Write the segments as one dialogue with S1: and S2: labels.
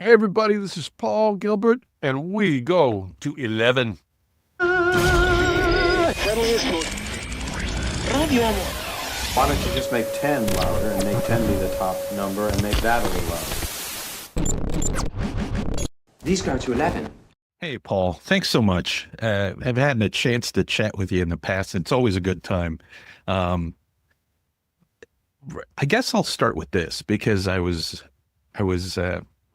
S1: Hey everybody, this is Paul Gilbert, and we go to 11.
S2: Why don't you just make 10 louder and make 10 be the top number and make that a little louder?
S3: These go to 11.
S4: Hey, Paul, thanks so much. I've had a chance to chat with you in the past. It's always a good time. Um, I guess I'll start with this because I was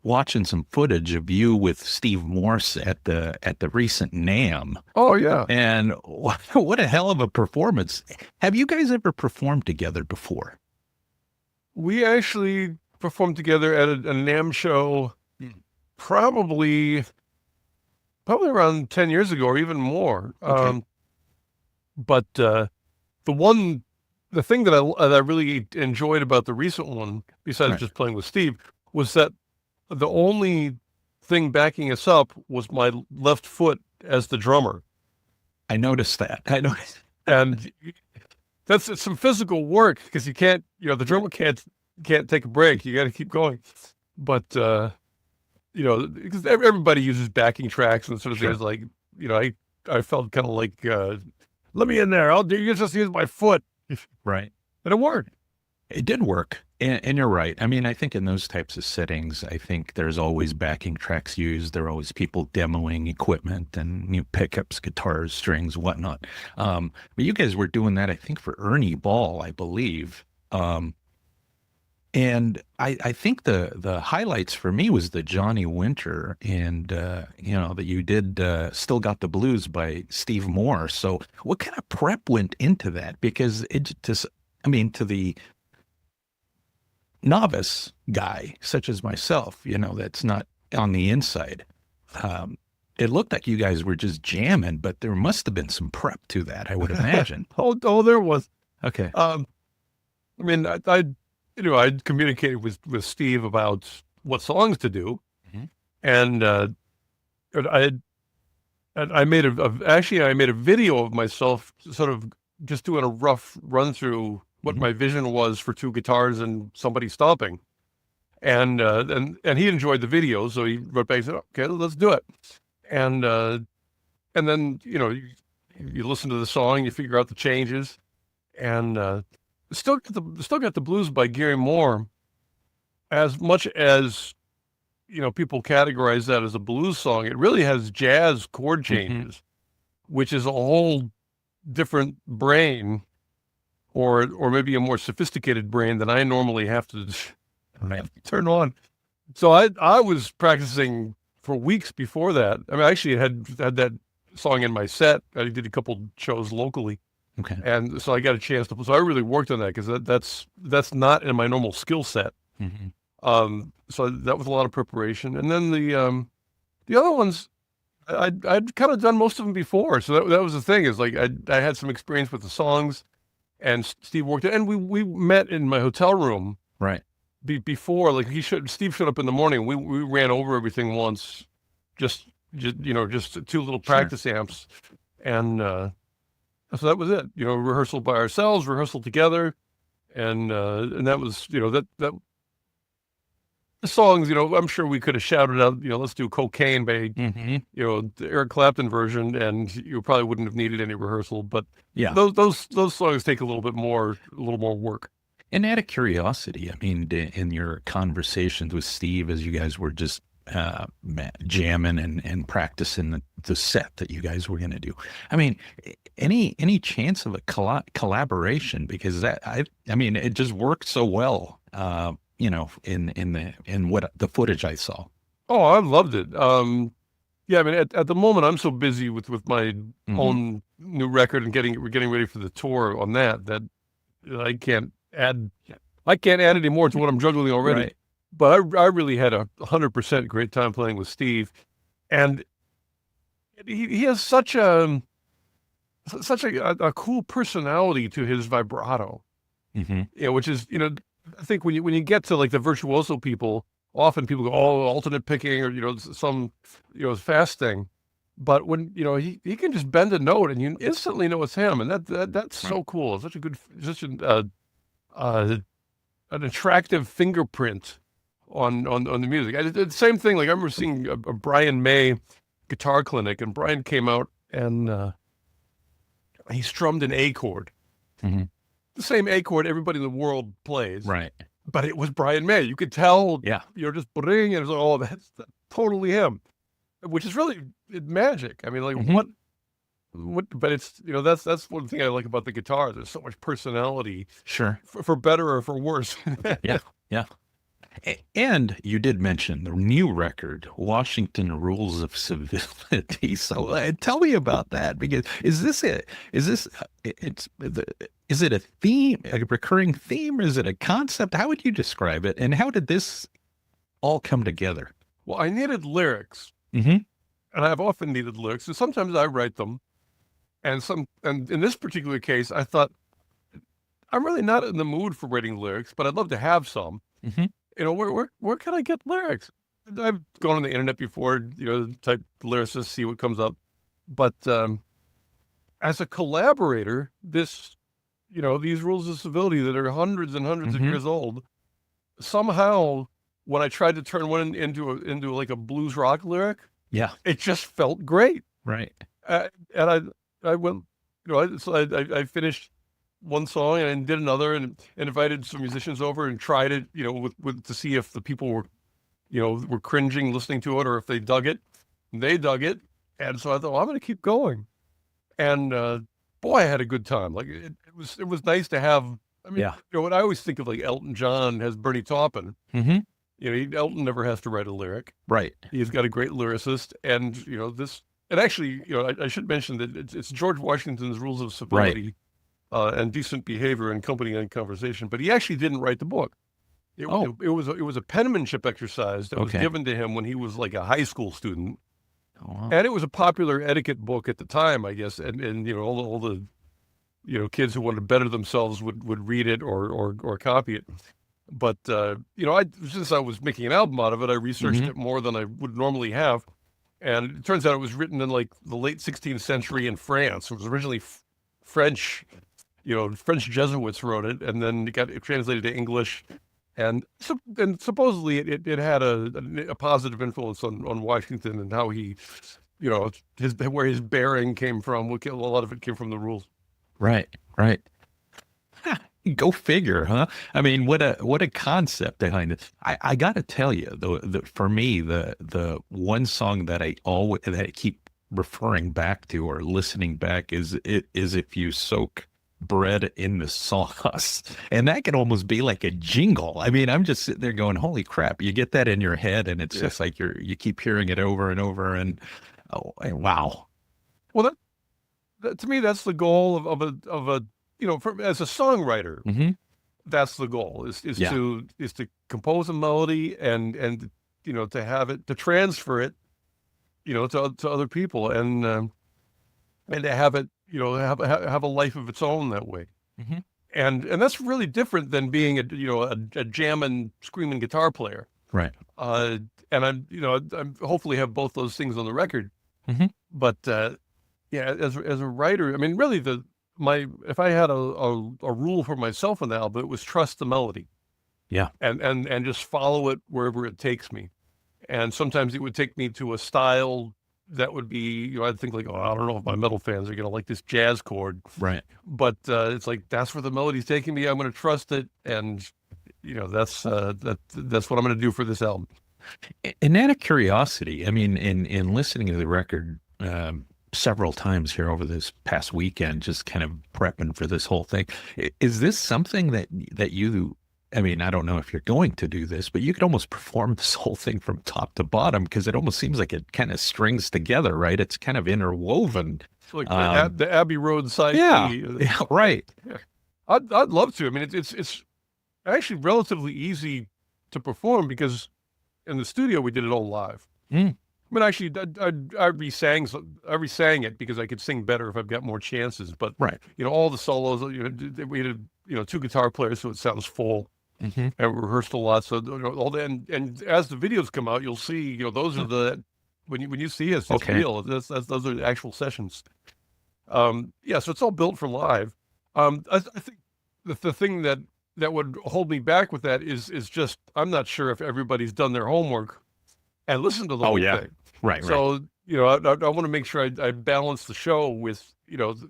S4: watching some footage of you with Steve Morse at the recent NAMM,
S1: Oh yeah,
S4: and what a hell of a performance! Have you guys ever performed together before?
S1: we actually performed together at a NAMM show probably around 10 years ago or even more.
S4: Okay.
S1: But the thing that I really enjoyed about the recent one, besides
S4: Right.
S1: just playing with Steve, was that the only thing backing us up was my left foot as the drummer.
S4: I noticed that. I noticed.
S1: And it's some physical work because you can't, the drummer can't take a break. You got to keep going. But because everybody uses backing tracks and sort of
S4: Sure.
S1: things like, I felt kind of like, let me in there. You just use my foot,
S4: Right.
S1: and it worked.
S4: It did work. And you're right. I mean, I think in those types of settings, I think there's always backing tracks used. There are always people demoing equipment and new pickups, guitars, strings, whatnot. But you guys were doing that, I think, for Ernie Ball, I believe. And I think the highlights for me was the Johnny Winter and that you did Still Got the Blues by Steve Morse. So what kind of prep went into that? Because it just, I mean, to the novice guy such as myself, that's not on the inside. It looked like you guys were just jamming, but there must have been some prep to that, I would imagine.
S1: Oh, there was.
S4: Okay.
S1: I mean, I'd communicated with Steve about what songs to do,
S4: Mhm.
S1: and I made actually I made a video of myself sort of just doing a rough run through what
S4: Mhm.
S1: my vision was for two guitars and somebody stomping, and he enjoyed the video, so he wrote back and said, "Okay, let's do it," and and then you listen to the song, you figure out the changes, and still got the blues by Gary Moore. As much as people categorize that as a blues song, it really has jazz chord
S4: Mhm.
S1: changes, which is a whole different brain, or maybe a more sophisticated brain than I normally have to
S4: Right.
S1: turn on. So I was practicing for weeks before that. I mean, I actually had that song in my set. I did a couple shows locally,
S4: Okay.
S1: and so I got a chance to. So I really worked on that because that's not in my normal skill set.
S4: Mhm.
S1: So that was a lot of preparation, and then the other ones, I'd kind of done most of them before. So that was the thing, is like I had some experience with the songs, and Steve worked it, and we met in my hotel room
S4: Right.
S1: before. Like Steve showed up in the morning. We ran over everything once, just two little
S4: Sure.
S1: practice amps, and so that was it. Rehearsal by ourselves, rehearsal together, and that was that the songs. I'm sure we could have shouted out, let's do "Cocaine" by
S4: Mhm.
S1: the Eric Clapton version, and you probably wouldn't have needed any rehearsal. But
S4: Yeah.
S1: those songs take a little more work.
S4: And out of curiosity, I mean, in your conversations with Steve, as you guys were just jamming and practicing the set that you guys were going to do, I mean, any chance of a collaboration? Because I mean, it just worked so well, in what the footage I saw.
S1: Oh, I loved it. Yeah, I mean, at the moment, I'm so busy with my
S4: Mhm.
S1: own new record and we're getting ready for the tour on that I can't add any more to what I'm juggling already.
S4: Right.
S1: But I really had 100% great time playing with Steve, and he has such a cool personality to his vibrato.
S4: Hmm.
S1: Which is, I think when you get to like the virtuoso people, often people go, oh, alternate picking, or some fast thing. But when he can just bend a note and you instantly know it's him, and that's so cool. It's such an attractive fingerprint on the music. I did the same thing. Like I remember seeing a Brian May guitar clinic, and Brian came out and he strummed an A chord,
S4: Mm-hmm.
S1: the same A chord everybody in the world plays,
S4: Right.
S1: but it was Brian May. You could tell,
S4: Yeah.
S1: just bring, and it was like, oh, that's totally him, which is really magic. I mean, like
S4: Mhm.
S1: what? But it's that's one thing I like about the guitar. There's so much personality,
S4: Sure.
S1: for better or for worse.
S4: Yeah. Yeah. And you did mention the new record, Washington Rules of Civility. So tell me about that, because is it a theme, a recurring theme? Is it a concept? How would you describe it? And how did this all come together?
S1: Well, I needed lyrics,
S4: Mm-hmm.
S1: and I've often needed lyrics, and sometimes I write them. And in this particular case, I thought I'm really not in the mood for writing lyrics, but I'd love to have some.
S4: Mm-hmm.
S1: Where can I get lyrics? I've gone on the internet before, type lyricist, see what comes up. But as a collaborator, these rules of civility that are hundreds and 100s of
S4: Mhm.
S1: years old, somehow when I tried to turn one into like a blues rock lyric,
S4: Yeah.
S1: it just felt great.
S4: Right.
S1: And I went, so I finished one song and did another, and invited some musicians over and tried it, with to see if the people were cringing listening to it, or if they dug it. And they dug it, and so I thought, well, I'm going to keep going. And boy, I had a good time. Like it was nice to have. I mean,
S4: Yeah.
S1: what I always think of, like Elton John has Bernie Taupin.
S4: Mm-hmm.
S1: Elton never has to write a lyric.
S4: Right.
S1: He's got a great lyricist, and this. And actually, I should mention that it's George Washington's Rules of Civility, and Decent Behavior and Company and Conversation. But he actually didn't write the book. It was a penmanship exercise that was
S4: Okay.
S1: given to him when he was like a high school student,
S4: Oh, wow.
S1: and it was a popular etiquette book at the time, I guess. And all the kids who wanted to better themselves would read it or copy it. But since I was making an album out of it, I researched
S4: Mhm.
S1: it more than I would normally have. And it turns out it was written in like the late 16th century in France. It was originally French, French Jesuits wrote it, and then it got translated to English. And supposedly it had a positive influence on Washington and how he, where his bearing came from. A lot of it came from the rules.
S4: Right. Right. Go figure, huh? I mean, what a concept behind it. I got to tell you, though, for me, the one song that I keep referring back to or listening back is If You Soak Bread in the Sauce. And that could almost be like a jingle. I mean, I'm just sitting there going, holy crap, you get that in your head, and it's just like you keep hearing it over and over, and wow.
S1: Well, that to me, that's the goal of a as a songwriter.
S4: Mm-hmm.
S1: That's the goal is
S4: Yeah.
S1: to compose a melody and to have it, to transfer it, to other people, and to have it, have a life of its own that way.
S4: Mm-hmm.
S1: And that's really different than being a jamming, screaming guitar player.
S4: Right.
S1: And I'm hopefully have both those things on the record.
S4: Mm-hmm.
S1: But as a writer, I mean, really if I had a rule for myself on the album, it was trust the melody.
S4: Yeah.
S1: And just follow it wherever it takes me. And sometimes it would take me to a style that would be, I'd think like, oh, I don't know if my metal fans are going to like this jazz chord.
S4: Right.
S1: But it's like, that's where the melody's taking me. I'm going to trust it. And, that's what I'm going to do for this album.
S4: And out of curiosity, I mean, in listening to the record several times here over this past weekend, just kind of prepping for this whole thing, is this something that you, I mean, I don't know if you're going to do this, but you could almost perform this whole thing from top to bottom, because it almost seems like it kind of strings together, right? It's kind of interwoven.
S1: It's like the Abbey Road side.
S4: Yeah, yeah, right.
S1: Yeah. I'd love to. I mean, it's actually relatively easy to perform, because in the studio we did it all live.
S4: Mm.
S1: I mean, actually, I re-sang it because I could sing better if I've got more chances. But
S4: Right.
S1: All the solos, we had two guitar players, so it sounds full.
S4: Mm-hmm.
S1: And we rehearsed a lot. So all the, and as the videos come out, you'll see, those are the when you see us, it's
S4: Okay.
S1: real. Those are the actual sessions. So it's all built for live. I think the thing that that would hold me back with that is just I'm not sure if everybody's done their homework and listened to the whole thing.
S4: Right.
S1: So, I want to make sure I balance the show with,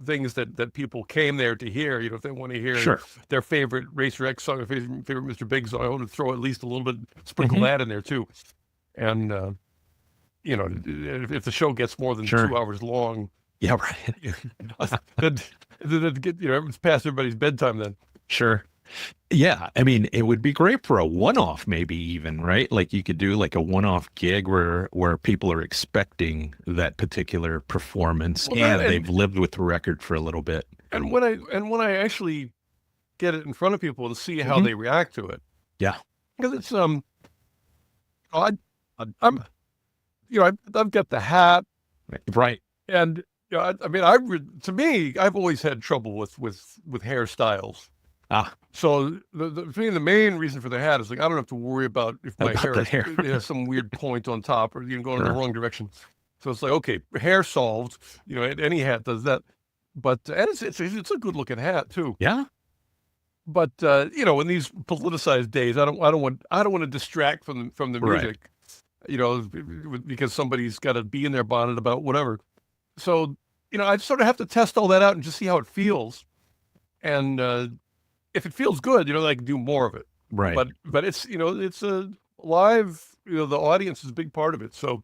S1: things that people came there to hear. If they want to hear their favorite Racer X song, their favorite Mr. Big song, I want to throw at least a little bit, sprinkle that in there too. And, if the show gets more than 2 hours long,
S4: yeah, right.
S1: then it's past everybody's bedtime then.
S4: Sure. Yeah, I mean, it would be great for a one-off, maybe even, right? Like you could do like a one-off gig where people are expecting that particular performance, and they've lived with the record for a little bit.
S1: And when I actually get it in front of people and see how they react to it, because it's I've got the hat,
S4: right?
S1: And to me, I've always had trouble with hairstyles. So the main reason for the hat is like I don't have to worry about if my hair has some weird point on top or going in the wrong direction. So it's like, okay, hair solved. Any hat does that. But and it's a good looking hat too.
S4: Yeah.
S1: But in these politicized days, I don't want to distract from the music. Because somebody's got a bee in their bonnet about whatever. So I sort of have to test all that out and just see how it feels. And if it feels good, I can do more of it.
S4: Right.
S1: But it's, it's a live, the audience is a big part of it. So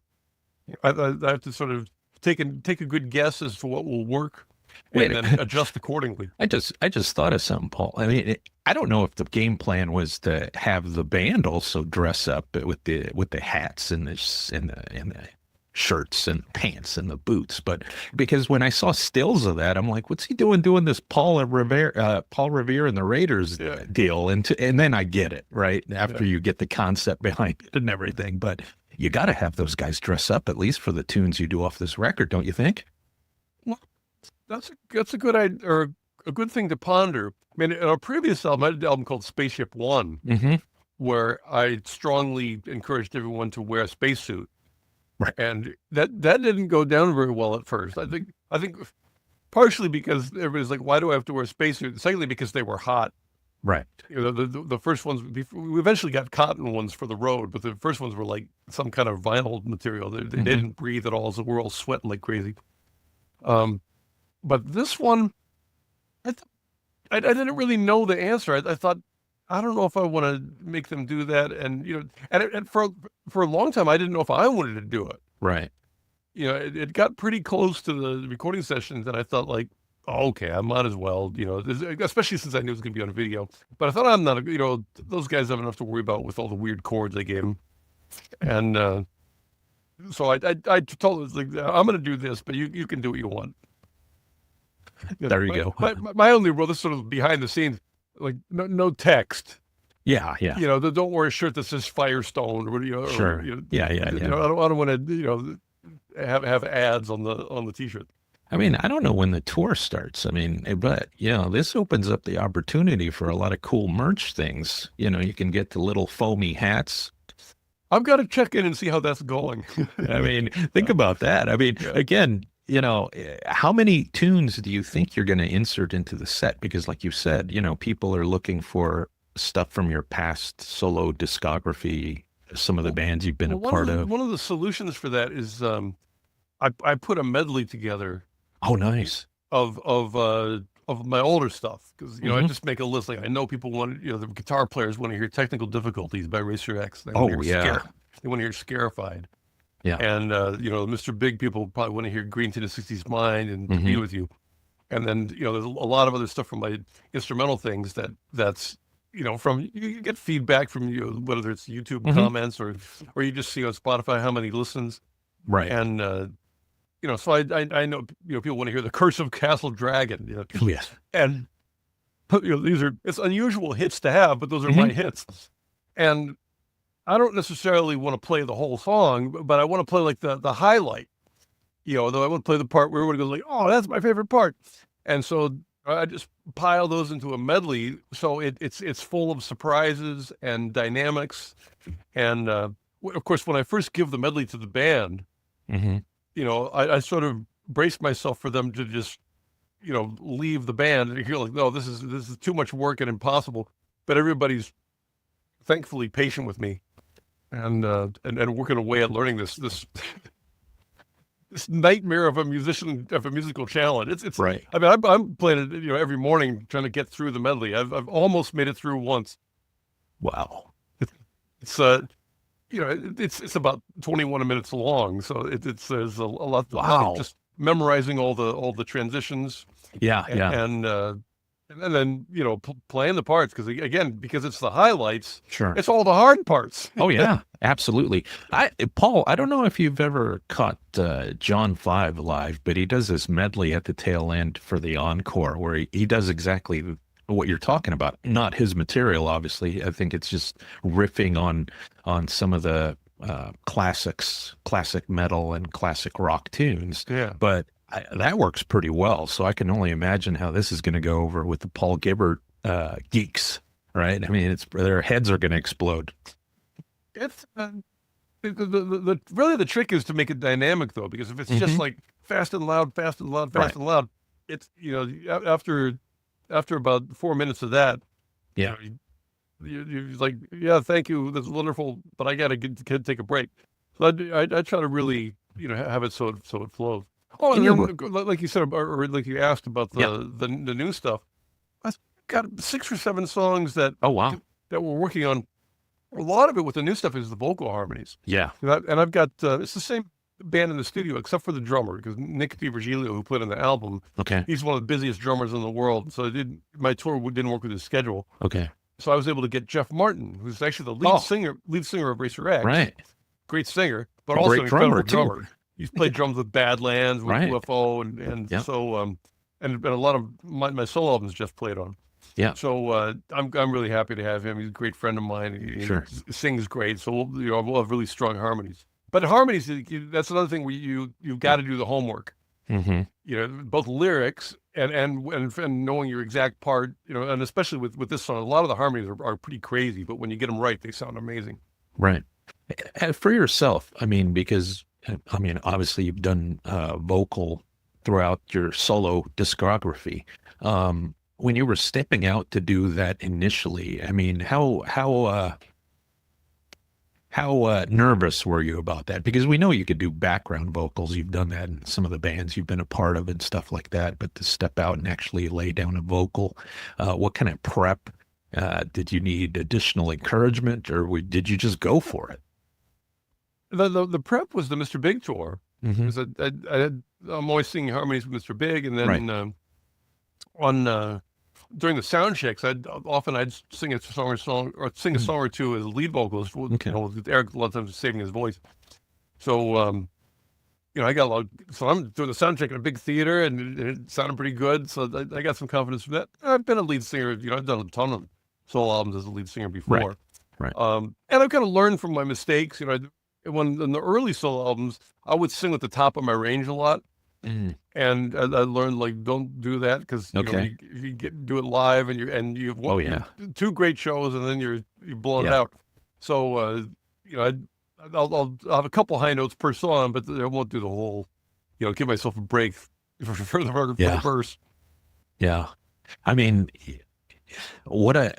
S1: I have to sort of take a good guess as to what will work and then adjust accordingly.
S4: I just thought of something, Paul. I mean, I don't know if the game plan was to have the band also dress up with the hats and the shirts and pants and the boots, but because when I saw stills of that, I'm like, what's he doing this Paul Revere and the Raiders deal? And then I get it, right? After you get the concept behind it and everything, but you got to have those guys dress up at least for the tunes you do off this record, don't you think?
S1: Well, that's a good idea, or a good thing to ponder. I mean, in our previous album, I did an album called Spaceship One, where I strongly encouraged everyone to wear a spacesuit.
S4: Right.
S1: And that didn't go down very well at first. I think partially because everybody's like, why do I have to wear a spacesuit? Secondly, because they were hot.
S4: Right.
S1: The first ones, we eventually got cotton ones for the road, but the first ones were like some kind of vinyl material. They didn't breathe at all, so we're all sweating like crazy. But this one, I didn't really know the answer. I thought, I don't know if I want to make them do that. And, and for a long time, I didn't know if I wanted to do it.
S4: Right.
S1: It got pretty close to the recording sessions, and I thought like, oh, okay, I might as well, especially since I knew it was going to be on video. But I thought I'm not, those guys have enough to worry about with all the weird chords I gave them. And so I told them, like, I'm going to do this, but you can do what you want.
S4: There you go.
S1: My only rule, this sort of behind the scenes, like no text.
S4: Yeah.
S1: Don't wear a shirt that says Firestone or
S4: sure. Yeah.
S1: I don't want to have ads on the t-shirt.
S4: I mean, I don't know when the tour starts. I mean, but this opens up the opportunity for a lot of cool merch things. You can get the little foamy hats.
S1: I've got to check in and see how that's going.
S4: I mean, think about that. I mean, again, how many tunes do you think you're going to insert into the set? Because like you said, people are looking for stuff from your past solo discography, some of the bands you've been a part of.
S1: One of the solutions for that is I put a medley together.
S4: Oh, nice.
S1: Of my older stuff. Because, I just make a list. Like I know people want, the guitar players want to hear Technical Difficulties by Racer X. They want to hear they want to hear Scarified.
S4: Yeah.
S1: And, Mr. Big people probably want to hear Green to the 60s Mind and To Be With You. And then, there's a lot of other stuff from my instrumental things that's, from, you get feedback from, whether it's YouTube comments or you just see on Spotify how many listens.
S4: Right.
S1: And, so I know, people want to hear The Curse of Castle Dragon.
S4: Yes.
S1: And, it's unusual hits to have, but those are my hits. And I don't necessarily want to play the whole song, but I want to play like the highlight, though I want to play the part where everybody goes like, oh, that's my favorite part. And so I just pile those into a medley. So it's full of surprises and dynamics. And, of course, when I first give the medley to the band, I sort of brace myself for them to just, leave the band and you're like, no, this is too much work and impossible. but everybody's thankfully patient with me, and working away at learning this this nightmare of a musical challenge. It's
S4: Right.
S1: I mean, I'm playing it, every morning trying to get through the medley. I've almost made it through once.
S4: Wow.
S1: It's it's about 21 minutes long, so there's a lot.
S4: Wow.
S1: Just memorizing all the transitions.
S4: Yeah. Yeah.
S1: And then playing the parts, because it's the highlights.
S4: Sure.
S1: It's all the hard parts.
S4: Oh yeah, absolutely. Paul, I don't know if you've ever caught John 5 live, but he does this medley at the tail end for the encore where he does exactly what you're talking about. Not his material, obviously. I think it's just riffing on some of the classic metal and classic rock tunes.
S1: Yeah.
S4: But that works pretty well. So I can only imagine how this is going to go over with the Paul Gilbert geeks, right? I mean, their heads are going to explode.
S1: It's really the trick is to make it dynamic, though, because if it's just like fast and loud, fast and loud, fast and loud, it's after about 4 minutes of that,
S4: Yeah.
S1: you're like, yeah, thank you, that's wonderful, but I gotta take a break. So I try to really have it so it flows. Oh, and then, like you said, or like you asked about the new stuff, I've got 6 or 7 songs that
S4: Oh wow.
S1: that we're working on. A lot of it with the new stuff is the vocal harmonies.
S4: Yeah.
S1: And I've got it's the same band in the studio except for the drummer, because Nick DiVirgilio, who played on the album,
S4: Okay.
S1: he's one of the busiest drummers in the world. So my tour didn't work with his schedule.
S4: Okay.
S1: So I was able to get Jeff Martin, who's actually the lead singer of Racer X.
S4: Right.
S1: Great singer, but
S4: A
S1: also
S4: great
S1: an incredible
S4: drummer, too.
S1: drummer. He's played drums with Badlands, with
S4: Right.
S1: UFO, and
S4: Yep.
S1: so and a lot of my solo albums Jeff played on.
S4: Yeah.
S1: So I'm really happy to have him. He's a great friend of mine. He
S4: Sure.
S1: sings great. So we'll have really strong harmonies. But harmonies, that's another thing where you've got to do the homework.
S4: Mm-hmm.
S1: Both lyrics and knowing your exact part. And especially with this song, a lot of the harmonies are pretty crazy. But when you get them right, they sound amazing.
S4: Right. For yourself, I mean, because obviously you've done vocal throughout your solo discography. When you were stepping out to do that initially, I mean, how nervous were you about that? Because we know you could do background vocals. You've done that in some of the bands you've been a part of and stuff like that. But to step out and actually lay down a vocal, what kind of prep? Did you need additional encouragement, or did you just go for it?
S1: The prep was the Mr. Big tour.
S4: Mm-hmm.
S1: Because I'm always singing harmonies with Mr. Big, and then during the sound checks, I'd sing a song or sing a song or two as a lead vocalist.
S4: Okay.
S1: With Eric a lot of times saving his voice. So I got a lot. So I'm doing the sound check in a big theater, and it sounded pretty good. So I got some confidence from that. I've been a lead singer. I've done a ton of solo albums as a lead singer before.
S4: Right.
S1: And I've kind of learned from my mistakes. When in the early solo albums, I would sing at the top of my range a lot.
S4: Mm.
S1: And I learned, like, don't do that, because
S4: Okay.
S1: if you do it live and you have 2 great shows, and then you're blowing it
S4: Yeah.
S1: out. So I'll have a couple high notes per song, but I won't do the whole. Give myself a break for the verse.
S4: Yeah. I mean, what a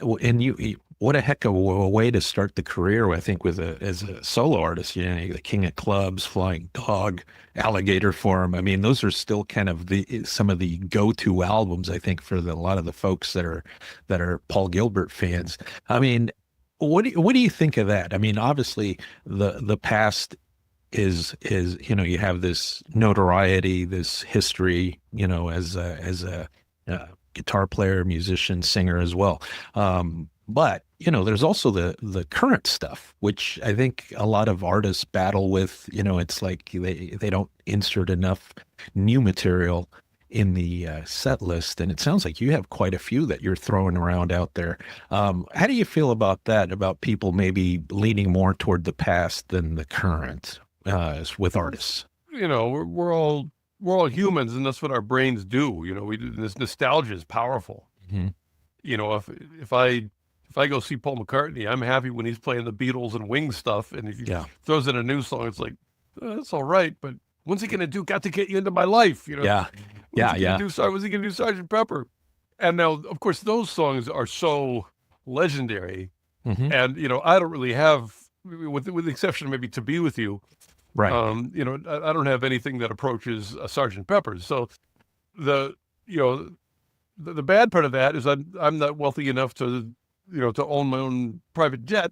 S4: heck of a way to start the career, I think, as a solo artist. The King of Clubs, Flying Dog, Alligator Farm. I mean, those are still kind of some of the go-to albums, I think, for a lot of the folks that are Paul Gilbert fans. I mean, what do you think of that? I mean, obviously the past is you have this notoriety, this history, as a guitar player, musician, singer as well. But there's also the current stuff, which I think a lot of artists battle with. It's like they don't insert enough new material in the set list, and it sounds like you have quite a few that you're throwing around out there. How do you feel about that? About people maybe leaning more toward the past than the current with artists?
S1: We're all humans, and that's what our brains do. This nostalgia is powerful.
S4: Mm-hmm.
S1: If I go see Paul McCartney, I'm happy when he's playing the Beatles and Wings stuff. And if he throws in a new song, it's like, that's all right, but when's he gonna got to get you into my life?
S4: Yeah.
S1: When's he gonna do Sgt. Pepper? And now, of course, those songs are so legendary.
S4: Mhm.
S1: And, I don't really have, with the exception of maybe To Be With You,
S4: Right.
S1: I don't have anything that approaches a Sgt. Pepper's. So the, you know, the bad part of that is I'm not wealthy enough to, to own my own private jet.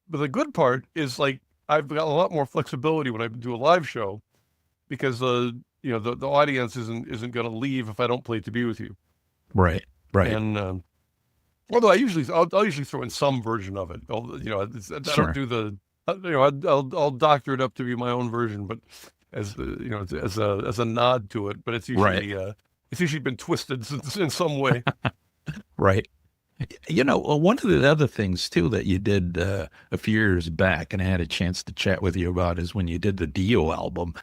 S1: But the good part is like, I've got a lot more flexibility when I do a live show because, the audience isn't going to leave if I don't play To Be With You.
S4: Right. Right.
S1: And, although I'll usually throw in some version of it. I
S4: Sure.
S1: don't do the, I'll doctor it up to be my own version, but as the, as a nod to it. But it's usually been twisted in some way.
S4: Right. One of the other things too that you did a few years back, and I had a chance to chat with you about, is when you did the Dio album.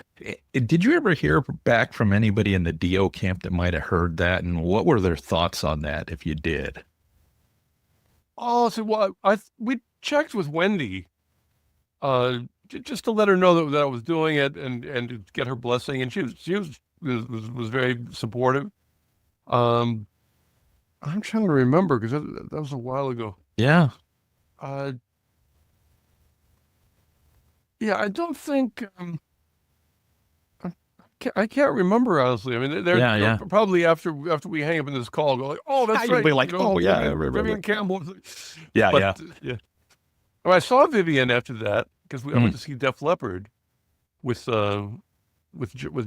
S4: Did you ever hear back from anybody in the Dio camp that might have heard that, and what were their thoughts on that, if you did?
S1: Oh, so we checked with Wendy, just to let her know that I was doing it and to get her blessing, and she was very supportive. I'm trying to remember because that was a while ago.
S4: Yeah.
S1: Uh, yeah, I don't think I can't remember honestly. I mean, they're
S4: Yeah.
S1: probably after we hang up in this call, go like, "Oh, that's
S4: You'll
S1: right."
S4: be like, "Oh, yeah, I remember."
S1: Vivian Campbell.
S4: Yeah.
S1: But, yeah. Well, I saw Vivian after that because I went to see Def Leppard with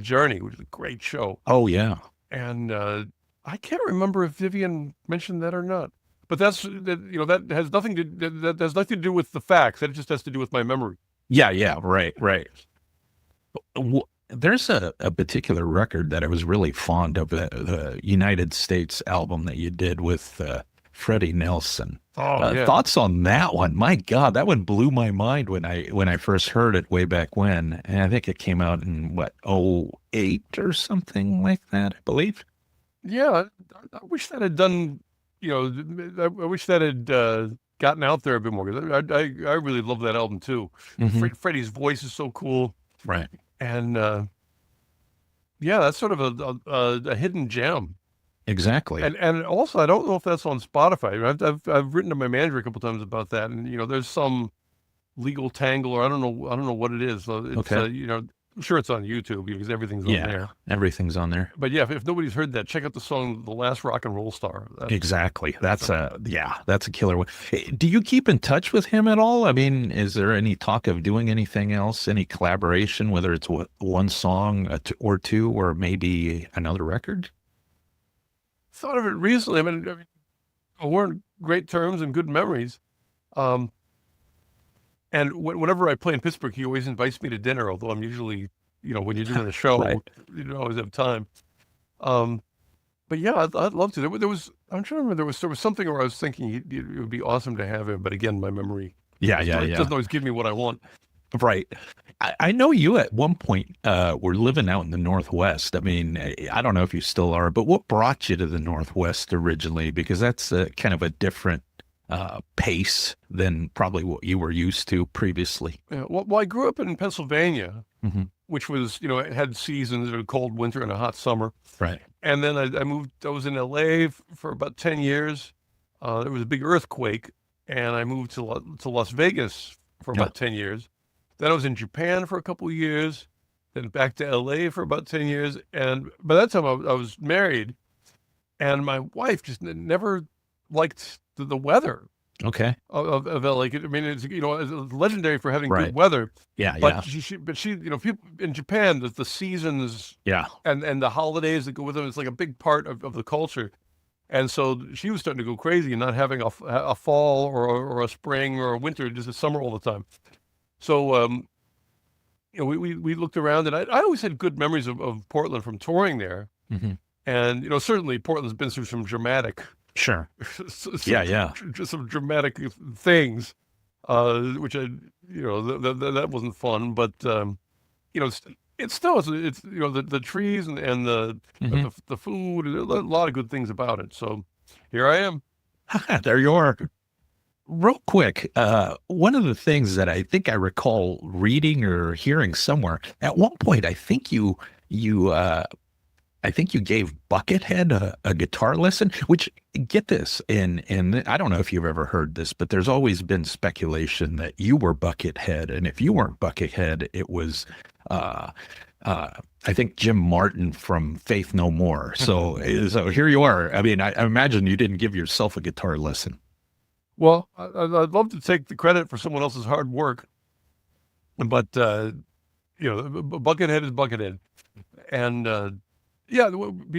S1: Journey, which is a great show.
S4: Oh, yeah.
S1: And I can't remember if Vivian mentioned that or not. But that has nothing to do with the facts. That just has to do with my memory.
S4: Yeah. Right. There's a particular record that I was really fond of, the United States album that you did with Freddie Nelson.
S1: Oh, yeah.
S4: Thoughts on that one? My God, that one blew my mind when I first heard it way back when. And I think it came out in '08 or something like that, I believe.
S1: Yeah, I wish that had done. I wish that had gotten out there a bit more because I really love that album too.
S4: Mhm.
S1: Freddie's voice is so cool,
S4: Right.
S1: and yeah, that's sort of a hidden gem.
S4: Exactly.
S1: And also, I don't know if that's on Spotify. I've written to my manager a couple times about that, and there's some legal tangle, or I don't know what it is. So it's
S4: Okay.
S1: I'm sure it's on YouTube because everything's on there.
S4: Everything's on there.
S1: But yeah, if nobody's heard that, check out the song "The Last Rock and Roll Star."
S4: Exactly. That's a killer one. Do you keep in touch with him at all? I mean, is there any talk of doing anything else, any collaboration, whether it's one song or two, or maybe another record?
S1: Thought of it recently. I mean, we're in great terms and good memories. And whenever I play in Pittsburgh, he always invites me to dinner, although I'm usually, when you're doing a show,
S4: Right.
S1: you don't always have time. But yeah, I'd love to. I'm trying to remember, there was something where I was thinking it would be awesome to have him, but again, my memory doesn't always give me what I want.
S4: Right. I know you at one point were living out in the Northwest. I mean, I don't know if you still are, but what brought you to the Northwest originally? Because that's kind of a different pace than probably what you were used to previously.
S1: Yeah, well, I grew up in Pennsylvania,
S4: Mm-hmm.
S1: which was, it had seasons, a cold winter and a hot summer.
S4: Right.
S1: And then I moved, I was in LA for about 10 years. There was a big earthquake, and I moved to Las Vegas for about 10 years. Then I was in Japan for a couple of years, then back to LA for about 10 years. And by that time I was married, and my wife just never liked the weather
S4: Okay.
S1: of LA. I mean, it's, it's legendary for having
S4: Right.
S1: good weather.
S4: Yeah.
S1: But she, people in Japan, the seasons and the holidays that go with them, it's like a big part of the culture. And so she was starting to go crazy and not having a fall or a spring or a winter, just a summer all the time. So, we looked around, and I always had good memories of Portland from touring there.
S4: Mm-hmm.
S1: And, certainly Portland's been through some dramatic,
S4: Sure.
S1: some dramatic things, which that wasn't fun, but, it's still, it's the trees and the food, a lot of good things about it. So here I am.
S4: There you are. Real quick, one of the things that I think I recall reading or hearing somewhere at one point, I think you I think you gave Buckethead a guitar lesson, which, get this, and I don't know if you've ever heard this, but there's always been speculation that you were Buckethead, and if you weren't Buckethead, it was I think Jim Martin from Faith No More. So here you are. I mean, I imagine you didn't give yourself a guitar lesson.
S1: Well, I'd love to take the credit for someone else's hard work, but Buckethead is Buckethead, and yeah,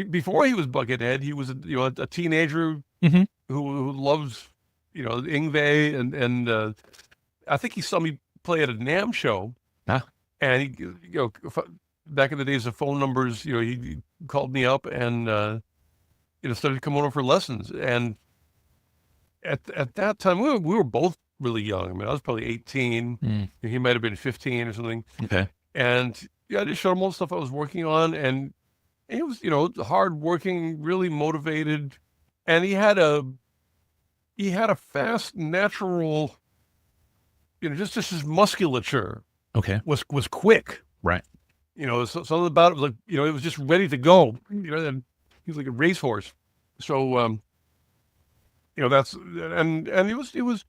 S1: before he was Buckethead, he was a teenager
S4: Mhm.
S1: who loves Yngwie, and I think he saw me play at a NAMM show,
S4: Ah.
S1: and he back in the days of phone numbers, he called me up and started coming over for lessons. And at that time, we were both really young. I mean, I was probably 18.
S4: Mm.
S1: He might have been 15 or something.
S4: Okay.
S1: And yeah, I just showed him all the stuff I was working on, and he was, hardworking, really motivated, and he had a fast, natural, just his musculature
S4: Okay.
S1: was quick.
S4: Right.
S1: Something about it was like, it was just ready to go. And he was like a racehorse. So, that's and he was,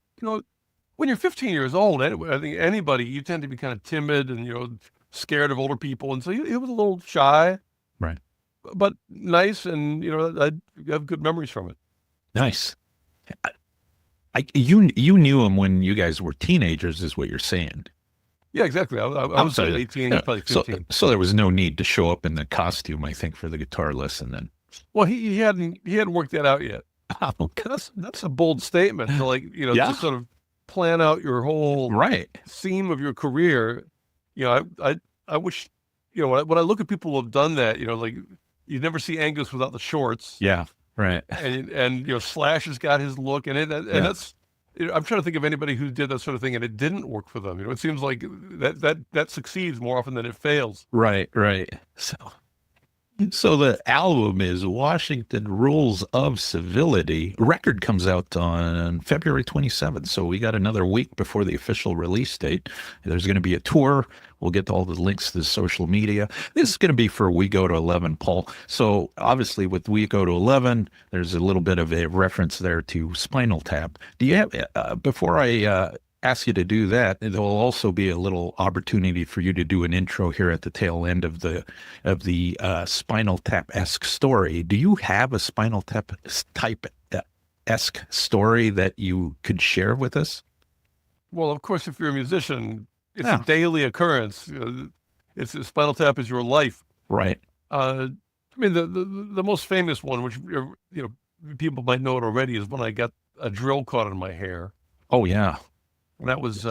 S1: when you're 15 years old, I think anybody, you tend to be kind of timid and scared of older people, and so he was a little shy,
S4: Right.
S1: but nice, and I have good memories from it.
S4: Nice. You knew him when you guys were teenagers, is what you're saying.
S1: Yeah, exactly. I was
S4: sorry.
S1: 18, he was probably 15.
S4: So there was no need to show up in the costume, I think, for the guitar lesson then.
S1: Well, he hadn't worked that out yet.
S4: Oh,
S1: That's a bold statement to
S4: Yeah.
S1: to sort of plan out your whole
S4: right.
S1: theme of your career. I wish, when I look at people who have done that, like you never see Angus without the shorts.
S4: Yeah. Right.
S1: And Slash has got his look in it, and that's. I'm trying to think of anybody who did that sort of thing and it didn't work for them. It seems like that succeeds more often than it fails.
S4: Right. So the album is Washington Rules of Civility. Record comes out on February 27th. So we got another week before the official release date. There's going to be a tour. We'll get all the links to the social media. This is going to be for We Go to 11, Paul. So obviously with We Go to 11, there's a little bit of a reference there to Spinal Tap. Do you have, before I ask you to do that, there will also be a little opportunity for you to do an intro here at the tail end of the Spinal Tap-esque story. Do you have a Spinal Tap type esque story that you could share with us?
S1: Well, of course, if you're a musician, it's
S4: Yeah.
S1: a daily occurrence. It's Spinal Tap is your life.
S4: Right.
S1: I mean, the most famous one, which people might know it already, is when I got a drill caught in my hair.
S4: Oh yeah.
S1: And that was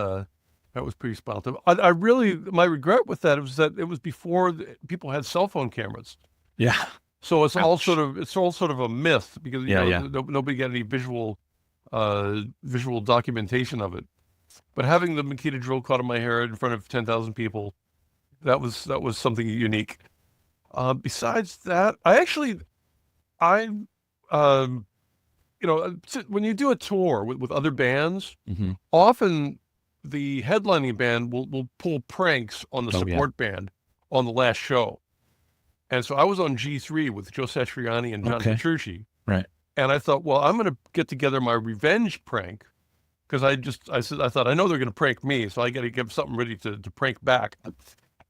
S1: pretty Spinal Tap. I really, my regret with that was that it was before people had cell phone cameras.
S4: Yeah.
S1: So it's all
S4: Ouch.
S1: sort of a myth because
S4: Yeah.
S1: nobody got any visual documentation of it. But having the Makita drill caught in my hair in front of 10,000 people, that was something unique. Besides that, when you do a tour with other bands,
S4: Mm-hmm.
S1: often the headlining band will pull pranks on the
S4: Oh, yeah.
S1: support band on the last show. And so I was on G3 with Joe Satriani and John
S4: Okay.
S1: Petrucci.
S4: Right.
S1: And I thought, well, I'm going to get together my revenge prank because I thought I know they're going to prank me, so I got to get something ready to prank back.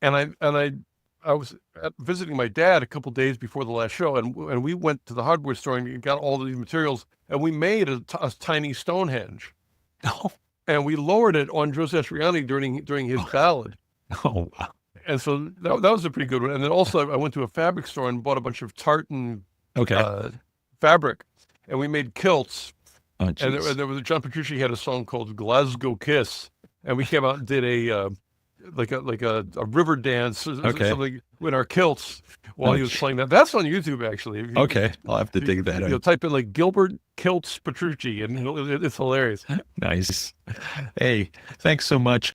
S1: And I was visiting my dad a couple days before the last show, and we went to the hardware store and got all these materials, and we made a tiny Stonehenge,
S4: Oh.
S1: and we lowered it on Joe Satriani during his ballad.
S4: Oh wow.
S1: And so that was a pretty good one. And then also I went to a fabric store and bought a bunch of tartan
S4: Okay.
S1: fabric, and we made kilts.
S4: Oh,
S1: And
S4: geez.
S1: there was John Petrucci had a song called Glasgow Kiss, and we came out and did a river dance or
S4: Okay.
S1: something with our kilts while
S4: Oh,
S1: he was
S4: gee.
S1: playing that. That's on YouTube actually. If you-
S4: Okay. I'll have to dig that out.
S1: Type in like Gilbert kilts Petrucci, and it's hilarious.
S4: Nice. Hey, thanks so much.